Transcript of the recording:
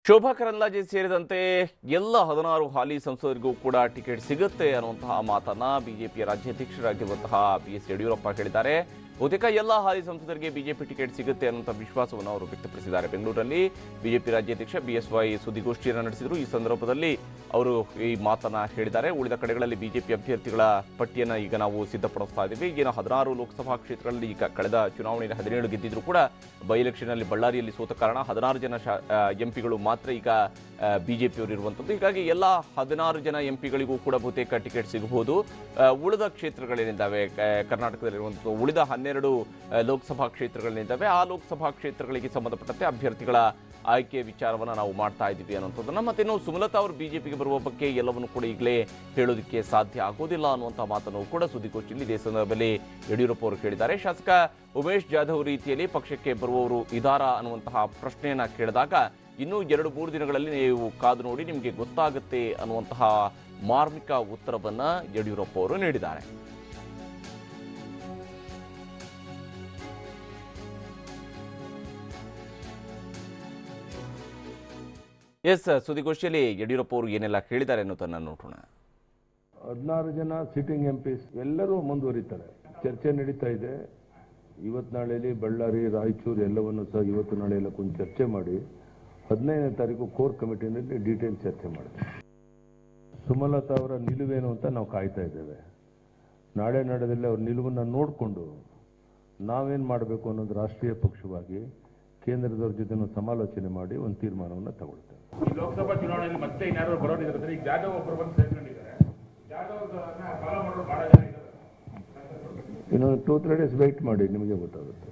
ಶೋಭಾ ಕರಂದ್ಲಾಜೆ ಸೇರಿದಂತೆ ಎಲ್ಲ 16 ಹಾಲಿ ಸಂಸದರಿಗೂ ಕೂಡ ಟಿಕೆಟ್ ಸಿಗುತ್ತೆ ಅನ್ನುವಂತಹ ಮಾತನ್ನ ಬಿಜೆಪಿಯ ರಾಜ್ಯಾಧ್ಯಕ್ಷರಾಗಿರುವಂತಹ ಬಿಎಸ್ ಯಡಿಯೂರಪ್ಪ ಹೇಳಿದ್ದಾರೆ. ಬಹುತೇಕ ಎಲ್ಲ ಹಾಲಿ ಸಂಸದರಿಗೆ ಬಿಜೆಪಿ ಟಿಕೆಟ್ ಸಿಗುತ್ತೆ ಅನ್ನುವಂಥ ವಿಶ್ವಾಸವನ್ನು ಅವರು ವ್ಯಕ್ತಪಡಿಸಿದ್ದಾರೆ. ಬೆಂಗಳೂರಲ್ಲಿ ಬಿಜೆಪಿ ರಾಜ್ಯಾಧ್ಯಕ್ಷ ಬಿಎಸ್ವೈ ಸುದ್ದಿಗೋಷ್ಠಿಯನ್ನು ನಡೆಸಿದರು. ಈ ಸಂದರ್ಭದಲ್ಲಿ ಅವರು ಈ ಮಾತನ್ನ ಹೇಳಿದ್ದಾರೆ. ಉಳಿದ ಕಡೆಗಳಲ್ಲಿ ಬಿಜೆಪಿ ಅಭ್ಯರ್ಥಿಗಳ ಪಟ್ಟಿಯನ್ನು ಈಗ ನಾವು ಸಿದ್ಧಪಡಿಸ್ತಾ ಇದ್ದೀವಿ. ಈಗಿನ 16 ಲೋಕಸಭಾ ಕ್ಷೇತ್ರಗಳಲ್ಲಿ ಈಗ ಕಳೆದ ಚುನಾವಣೆಯಲ್ಲಿ 17 ಗೆದ್ದಿದ್ರು ಕೂಡ ಬೈ ಎಲೆಕ್ಷನ್ನಲ್ಲಿ ಬಳ್ಳಾರಿಯಲ್ಲಿ ಸೋತ ಕಾರಣ 16 ಜನ ಎಂಪಿಗಳು ಮಾತ್ರ ಈಗ ಬಿಜೆಪಿಯವರು ಇರುವಂಥದ್ದು. ಹೀಗಾಗಿ ಎಲ್ಲ 16 ಜನ ಎಂಪಿಗಳಿಗೂ ಕೂಡ ಬಹುತೇಕ ಟಿಕೆಟ್ ಸಿಗಬಹುದು. ಉಳಿದ ಕ್ಷೇತ್ರಗಳೇನಿದ್ದಾವೆ ಕರ್ನಾಟಕದಲ್ಲಿರುವಂಥದ್ದು ಉಳಿದ 12 ಲೋಕಸಭಾ ಕ್ಷೇತ್ರಗಳೇನಿದ್ದಾವೆ ಆ ಲೋಕಸಭಾ ಕ್ಷೇತ್ರಗಳಿಗೆ ಸಂಬಂಧಪಟ್ಟಂತೆ ಅಭ್ಯರ್ಥಿಗಳ ಆಯ್ಕೆ ವಿಚಾರವನ್ನು ನಾವು ಮಾಡ್ತಾ ಇದ್ದೀವಿ ಅನ್ನೋಂಥದ್ದನ್ನು. ಮತ್ತೇನು ಸುಮಲತಾ ಅವರು ಬಿಜೆಪಿಗೆ ಬರುವ ಬಗ್ಗೆ ಎಲ್ಲವನ್ನು ಕೂಡ ಈಗಲೇ ಹೇಳೋದಕ್ಕೆ ಸಾಧ್ಯ ಆಗೋದಿಲ್ಲ ಅನ್ನುವಂಥ ಮಾತನ್ನು ಕೂಡ ಸುದ್ದಿಗೋಷ್ಠಿಯಲ್ಲಿ ಇದೇ ಸಂದರ್ಭದಲ್ಲಿ ಯಡಿಯೂರಪ್ಪ ಅವರು ಕೇಳಿದ್ದಾರೆ. ಶಾಸಕ ಉಮೇಶ್ ಜಾಧವ್ ರೀತಿಯಲ್ಲಿ ಪಕ್ಷಕ್ಕೆ ಬರುವವರು ಇದಾರಾ ಅನ್ನುವಂತಹ ಪ್ರಶ್ನೆಯನ್ನು ಕೇಳಿದಾಗ ಇನ್ನೂ 2-3 ದಿನಗಳಲ್ಲಿ ನೀವು ಕಾದು ನೋಡಿ ನಿಮಗೆ ಗೊತ್ತಾಗುತ್ತೆ ಅನ್ನುವಂತಹ ಮಾರ್ಮಿಕ ಉತ್ತರವನ್ನು ಯಡಿಯೂರಪ್ಪ ಅವರು ನೀಡಿದ್ದಾರೆ. ಸುದ್ದಿಗೋಷ್ಠಿಯಲ್ಲಿ ಯಡಿಯೂರಪ್ಪ ಅವರು ಏನೆಲ್ಲ ಹೇಳಿದ್ದಾರೆ ಅನ್ನೋದನ್ನ ನೋಡೋಣ. 16 ಜನ ಸಿಟ್ಟಿಂಗ್ ಎಂಪಿಸ್ ಎಲ್ಲರೂ ಮುಂದುವರಿತಾರೆ. ಚರ್ಚೆ ನಡೀತಾ ಇದೆ. ಇವತ್ತು ನಾಳೆಯಲ್ಲಿ ಬಳ್ಳಾರಿ, ರಾಯಚೂರು ಎಲ್ಲವನ್ನು ಸಹ ಇವತ್ತು ನಾಳೆ ಎಲ್ಲ ಕುಂತು ಚರ್ಚೆ ಮಾಡಿ 15ನೇ ತಾರೀಕು ಕೋರ್ ಕಮಿಟಿನಲ್ಲಿ ಡೀಟೇಲ್ ಚರ್ಚೆ ಮಾಡ್ತೀವಿ. ಸುಮಲತಾ ಅವರ ನಿಲುವೇನು ಅಂತ ನಾವು ಕಾಯ್ತಾ ಇದ್ದೇವೆ. ನಾಳೆ ನಾಡದಲ್ಲಿ ಅವ್ರ ನಿಲುವನ್ನು ನೋಡಿಕೊಂಡು ನಾವೇನು ಮಾಡಬೇಕು ಅನ್ನೋದು ರಾಷ್ಟ್ರೀಯ ಪಕ್ಷವಾಗಿ ಕೇಂದ್ರದವ್ರ ಜೊತೆ ಸಮಾಲೋಚನೆ ಮಾಡಿ ಒಂದು ತೀರ್ಮಾನವನ್ನು ತಗೊಳ್ತೇವೆ. ಈ ಲೋಕಸಭಾ ಚುನಾವಣೆಯಲ್ಲಿ ಮತ್ತೆ ಇನ್ನಾರು ಬರೋದಿದ್ದಾರೆ. ಈಗ ಜಾಧವ್ ಒಬ್ಬರು ಬಂದು ಸೇರ್ಕೊಂಡಿದ್ದಾರೆ. ಜಾಧವ್ ಫಾಲೋ ಮಾಡೋರು ಬಹಳ ಜನ ಇದ್ದಾರೆ. ಇನ್ನೊಂದು 2-3 ಡೇಸ್ ವೆಯ್ಟ್ ಮಾಡಿ, ನಿಮಗೆ ಗೊತ್ತಾಗುತ್ತೆ.